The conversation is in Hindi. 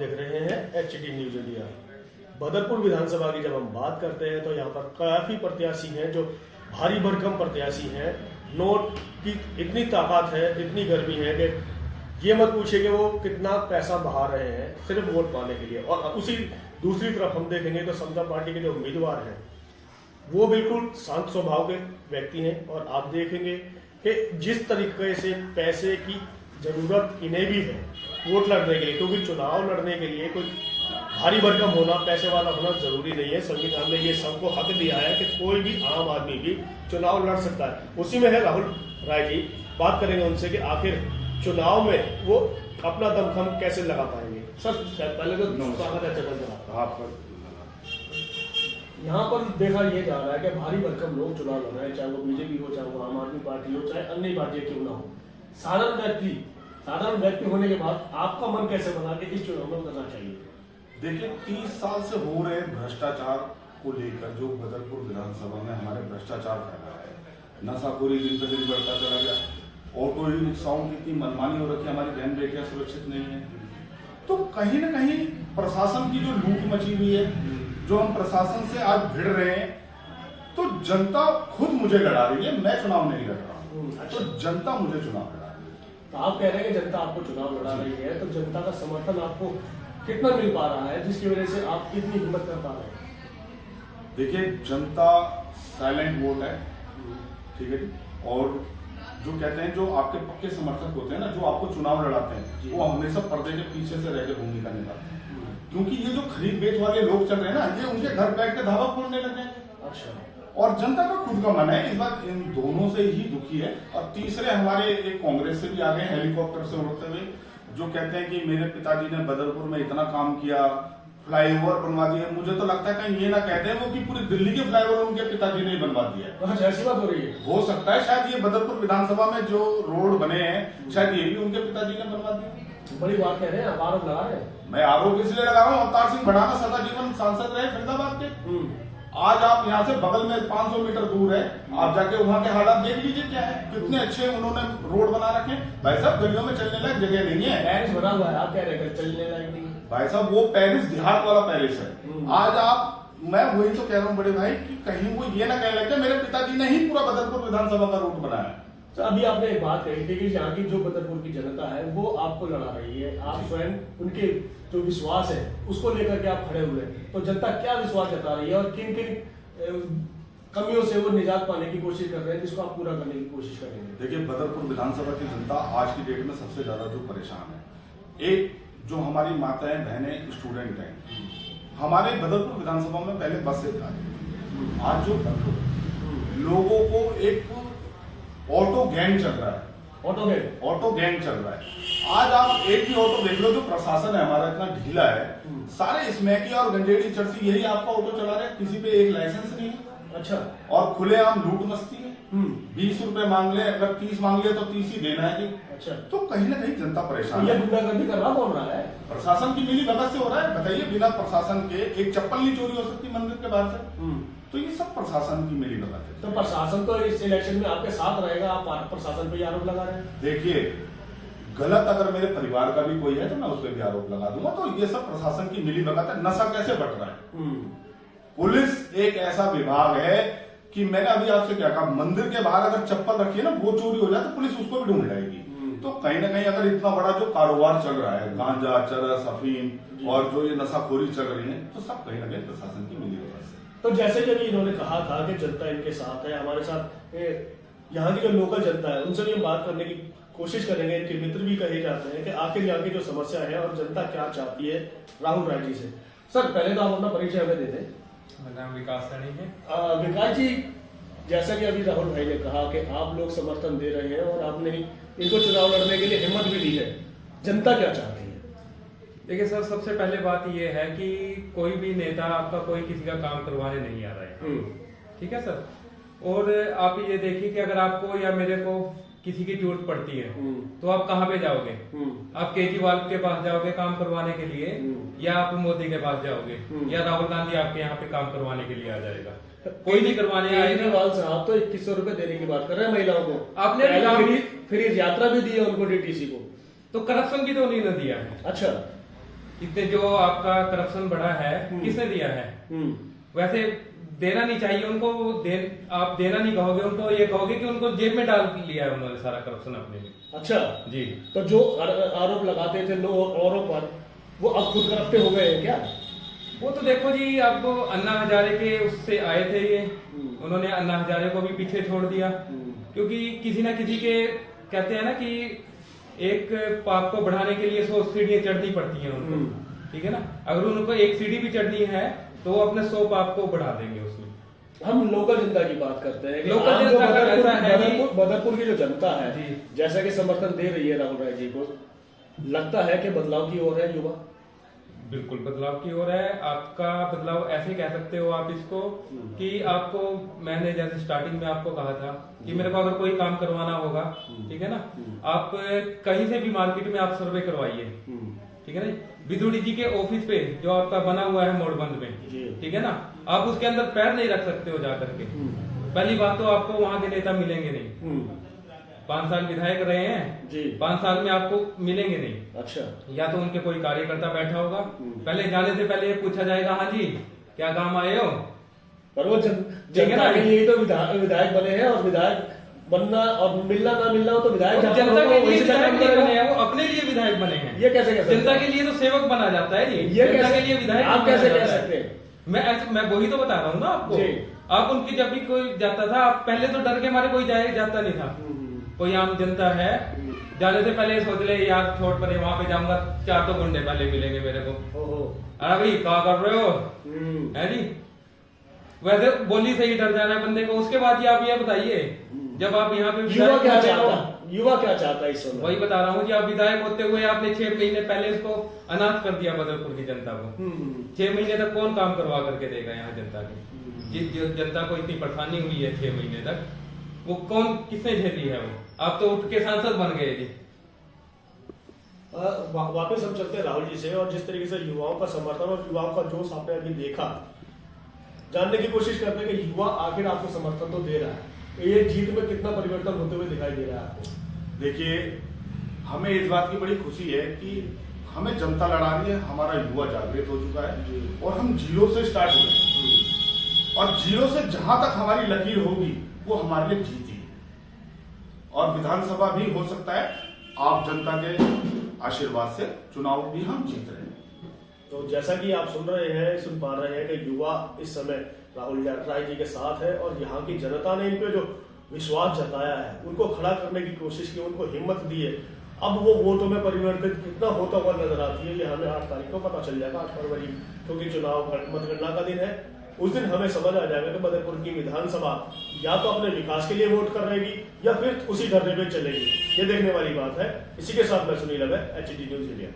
देख रहे हैं एचडी न्यूज इंडिया। बदरपुर विधानसभा की जब हम बात करते हैं तो यहाँ पर काफी प्रत्याशी हैं जो भारी भरकम प्रत्याशी हैं। नोट की इतनी ताकत है, इतनी गर्मी है कि ये मत पूछिए कि वो कितना पैसा बहा रहे हैं सिर्फ वोट पाने के लिए। और उसी दूसरी तरफ हम देखेंगे तो समता पार्टी के जो उम्मीदवार हैं वो बिल्कुल शांत स्वभाव के व्यक्ति हैं। और आप देखेंगे कि जिस तरीके से पैसे की जरूरत इन्हें भी है वोट लड़ने के लिए, क्योंकि चुनाव लड़ने के लिए कोई भारी भरकम होना, पैसे वाला होना जरूरी नहीं है। संविधान ने ये सबको हक दिया है कि कोई भी आम आदमी भी चुनाव लड़ सकता है। उसी में है राहुल राय जी। बात करेंगे उनसे कि आखिर चुनाव में वो अपना दमखम कैसे लगा पाएंगे। सर पहले तो स्वागत है चंदन साहब। यहाँ पर देखा ये जा रहा है कि भारी भरकम लोग चुनाव लड़ रहे हैं, चाहे वो बीजेपी हो, चाहे वो आम आदमी पार्टी हो, चाहे अन्य पार्टियां क्यों ना हो। साधारण व्यक्ति होने के बाद आपका मन कैसे बना कि इस चुनाव में करना चाहिए? देखिए, 30 साल से हो रहे भ्रष्टाचार को लेकर जो बदरपुर विधानसभा में हमारे भ्रष्टाचार फैला है, नशाखोरी दिन पे दिन बढ़ता चला गया, ऑटो रिक्शाओं की इतनी मनमानी हो रखी, हमारी बहन बेटियां सुरक्षित नहीं है, तो कहीं ना कहीं प्रशासन की जो लूट मची हुई है, जो हम प्रशासन से आज भिड़ रहे हैं, तो जनता खुद मुझे लड़ा रही है, मैं चुनाव नहीं लड़ रहा हूँ। तो जनता मुझे चुनाव लड़ा रही है। तो आप कह रहे हैं कि जनता आपको चुनाव लड़ा रही है, तो जनता का समर्थन आपको कितना मिल पा रहा है जिसकी वजह से आप इतनी हिम्मत कर पा रहे हैं? देखिए, जनता साइलेंट वोट है, ठीक है, और जो कहते हैं, जो आपके पक्के समर्थक होते हैं ना, जो आपको चुनाव लड़ाते हैं, वो हमेशा पर्दे के पीछे से रहकर भूमिका निभाते हैं। क्योंकि ये जो खरीद बेच वाले लोग चल रहे हैं ना, ये उनके घर बैठ के धावा खोलने लग जाएंगे। अच्छा। और जनता का खुद का मन है, इस बार इन दोनों से ही दुखी है। और तीसरे हमारे एक कांग्रेस से भी आ गए हेलीकॉप्टर से उड़ते हुए, जो कहते हैं कि मेरे पिताजी ने बदरपुर में इतना काम किया, फ्लाईओवर बनवा दिया। मुझे तो लगता है कहीं ये ना कहते हैं वो कि पूरी दिल्ली के फ्लाईओवर उनके पिताजी ने ही बनवा दिया है। ऐसी बात हो रही है? हो सकता है, शायद ये बदरपुर विधानसभा में जो रोड बने हैं, शायद ये भी उनके पिताजी ने बनवा दिया। बड़ी बात कह रहे हैं, आप आरोप लगा रहे हैं। मैं आरोप इसलिए लगा रहा हूँ, अवतार सिंह भड़ाना सदा जीवन सांसद रहे फरीदाबाद के। आज आप यहाँ से बगल में 500 मीटर दूर है, आप जाके वहाँ के हालात देख लीजिए क्या है, कितने अच्छे उन्होंने रोड बना रखे। भाई साहब, गलियों में चलने लायक जगह नहीं है। पेरिस बना हुआ है, आप कह रहे हैं चलने लायक नहीं? भाई साहब, वो पेरिस देहात वाला पेरिस है। आज आप, मैं वही तो कह रहा हूँ बड़े भाई, कि कहीं वो ये ना कहने लगे मेरे पिताजी ने ही पूरा बदरपुर विधानसभा का रूट बनाया। तो अभी आपने एक बात कही थी कि यहाँ की जो बदरपुर की जनता है वो आपको लड़ा रही है, आप स्वयं उनके जो विश्वास है उसको लेकर के आप खड़े हुए, तो जनता क्या विश्वास जता रही है और किन किन कमियों से वो निजात पाने की कोशिश कर रहे हैं जिसको आप पूरा करने की कोशिश करेंगे? देखिए, बदरपुर विधानसभा की जनता आज की डेट में सबसे ज्यादा जो परेशान है, एक जो हमारी माताएं बहनें स्टूडेंट हैं, हमारे बदरपुर विधानसभा में पहले बस से आज जो लोगों को एक ऑटो गैंग चल रहा है, ऑटो गैंग चल रहा है। आज आप एक भी ऑटो देख लो, जो प्रशासन है हमारा इतना ढीला है, सारे स्मैकी और गंजेड़ी चर्सी यही आपका ऑटो चला रहे हैं, किसी पे एक लाइसेंस नहीं है। अच्छा। और खुलेआम लूट मस्ती है। 20 रुपए मांग ले, अगर 30 मांग ले तो 30 ही देना है जी। अच्छा। तो कहीं ना कहीं जनता परेशान है। गुंडागर्दी कर रहा कौन रहा है? प्रशासन की मिली भगत से हो रहा है। बताइए, बिना प्रशासन के एक चप्पल नहीं चोरी हो सकती मंदिर के बाहर से। तो ये सब प्रशासन की मिली भगत है। तो प्रशासन तो इस इलेक्शन में आपके साथ रहेगा, आप प्रशासन पे आरोप लगा रहे हैं? देखिए, गलत अगर मेरे परिवार का भी कोई है तो मैं उस पर भी आरोप लगा दूंगा। तो ये सब प्रशासन की मिली भगत है। नशा कैसे बढ़ रहा है? पुलिस एक ऐसा विभाग है कि मैंने अभी आपसे क्या कहा, मंदिर के बाहर अगर चप्पल रखी है ना, वो चोरी हो जाए तो पुलिस उसको भी ढूंढ लाएगी। तो कहीं ना कहीं अगर इतना बड़ा जो कारोबार चल रहा है, गांजा, चरस, अफीम और जो ये नशाखोरी चल रही है, तो सब कहीं ना कहीं प्रशासन की मिली भगत है। तो जैसे कि अभी इन्होंने कहा था कि जनता इनके साथ है, हमारे साथ यहाँ की जो लोकल जनता है उनसे भी हम बात करने की कोशिश करेंगे। इनके मित्र भी कहे जाते हैं कि आखिर यहाँ की जो समस्या है और जनता क्या चाहती है राहुल राय जी से। सर, पहले तो आप अपना परिचय हमें दे दें। मेरा नाम विकास सैनी है। विकास जी, जैसा कि अभी राहुल भाई ने कहा कि आप लोग समर्थन दे रहे हैं और आपने इनको चुनाव लड़ने के लिए हिम्मत भी दी है, जनता क्या चाहती है? देखिए सर, सबसे पहले बात यह है कि कोई भी नेता आपका कोई किसी का काम करवाने नहीं आ रहा है, ठीक है सर। और आप ये देखिए कि अगर आपको या मेरे को किसी की जरूरत पड़ती है तो आप कहाँ पे जाओगे? आप केजरीवाल के पास जाओगे काम करवाने के लिए, या आप मोदी के पास जाओगे, या राहुल गांधी आपके यहाँ पे काम करवाने के लिए आ जाएगा? कोई नहीं करवाने आएगा। केजरीवाल साहब तो 2100 रुपए देने की बात कर रहे हैं महिलाओं को। आपने फ्री यात्रा भी दी है उनको, डीटीसी को। तो करप्शन की तो नहीं ना दिया है। अच्छा, इतने जो आपका करप्शन बढ़ा है किसने दिया है? वैसे देना नहीं चाहिए उनको, आप देना नहीं कहोगे उनको, ये कहोगे कि उनको जेब में डाल लिया है उन्होंने सारा करप्शन अपने में। अच्छा जी। तो जो आरोप लगाते थे लोग औरों पर, वो अब खुद करप्ट हो गए हैं क्या? वो तो देखो जी, अब अन्ना हजारे के उससे आए थे ये, उन्होंने अन्ना हजारे को भी पीछे छोड़ दिया, क्योंकि किसी ना किसी के कहते हैं ना कि एक पाप को बढ़ाने के लिए 100 सीढ़ियां चढ़नी पड़ती हैं उनको, ठीक है ना। अगर उनको एक सीढ़ी भी चढ़नी है तो वो अपने 100 पाप को बढ़ा देंगे उसमें। हम लोकल जनता की बात करते हैं कि लोकल आम जो जनता का ऐसा है कि बदरपुर की जो जनता है जी। जैसा कि समर्थन दे रही है राहुल राय जी को, लगता है कि बदलाव की ओर है युवा। बिल्कुल बदलाव की ओर है। आपका बदलाव ऐसे कह सकते हो आप इसको कि आपको, मैंने जैसे स्टार्टिंग में आपको कहा था कि मेरे को अगर कोई काम करवाना होगा, ठीक है ना, आप कहीं से भी मार्केट में आप सर्वे करवाइए, ठीक है ना, विदुड़ी जी के ऑफिस पे जो आपका बना हुआ है मोड़बंद में, ठीक है ना, आप उसके अंदर पैर नहीं रख सकते हो जाकर के। पहली बात तो आपको वहां के नेता मिलेंगे नहीं, 5 साल विधायक रहे हैं जी, 5 साल में आपको मिलेंगे नहीं। अच्छा, या तो उनके कोई कार्यकर्ता बैठा होगा, पहले जाने से पहले पूछा जाएगा हाँ जी क्या काम आए हो, पर वो जनता के लिए तो विधायक बने हैं, और विधायक बनना और मिलना ना मिलना हो तो विधायक जनता के लिए विधायक नहीं बने हैं, वो अपने लिए विधायक बने हैं। ये कैसे कह सकते हैं? जनता के लिए तो सेवक बना जाता है ये जनता के लिए विधायक आप कैसे कह सकते हैं? मैं वही तो बता रहा हूँ ना आपको। आप उनकी जब भी कोई जाता था, आप पहले तो डर के मारे कोई जाता नहीं था। कोई आम जनता है, जाने से पहले सोच ले यार छोड़ परे, वहां पे जाऊंगा 4 तो गुंडे पहले मिलेंगे मेरे को, अरे भाई क्या कर रहे हो, है जी। वैसे बोली से ही डर जाना है बंदे को। उसके बाद आप ये बताइए, जब आप यहाँ पे युवा क्या चाहता है इस समय? वही बता रहा हूँ कि आप विधायक होते हुए आपने 6 महीने पहले इसको अनाथ कर दिया बदरपुर की जनता को। 6 महीने तक कौन काम करवा करके देगा यहाँ जनता की? जिस जनता को इतनी परेशानी हुई है 6 महीने तक, वो कौन किसने झेली है? वो आप तो उठ के सांसद बन गए जी। वापस हम चलते हैं राहुल जी से, और जिस तरीके से युवाओं का समर्थन और युवाओं का जोश आपने अभी देखा, जानने की कोशिश करते हैं कि युवा आखिर आपको समर्थन तो दे रहा है, ये जीत में कितना परिवर्तन होते हुए दिखाई दे रहा है आपको? देखिए, हमें इस बात की बड़ी खुशी है कि हमें जनता लड़ा रही है, हमारा युवा जागृत हो चुका है और हम जीरो से स्टार्ट हुए हैं, और जीरो से जहां तक हमारी लकीर होगी वो हमारे लिए जीती है, और विधानसभा भी हो सकता है आप जनता के आशीर्वाद से चुनाव भी हम जीत रहे हैं। तो जैसा कि आप सुन पा रहे हैं कि युवा इस समय राहुल राय जी के साथ है, और यहाँ की जनता ने इन पे जो विश्वास जताया है, उनको खड़ा करने की कोशिश की, उनको हिम्मत दी है। अब वो वोटों में परिवर्तित कितना होता हुआ नजर आती है, ये हमें 8 तारीख को पता चल जाएगा, 8 फरवरी, क्योंकि चुनाव मतगणना का दिन है। उस दिन हमें समझ आ जाएगा कि बदरपुर की विधानसभा या तो अपने विकास के लिए वोट कर रहेगी या फिर उसी धरने पे चलेगी। ये देखने वाली बात है। इसी के साथ मैं सुनील है, HD न्यूज़ इंडिया।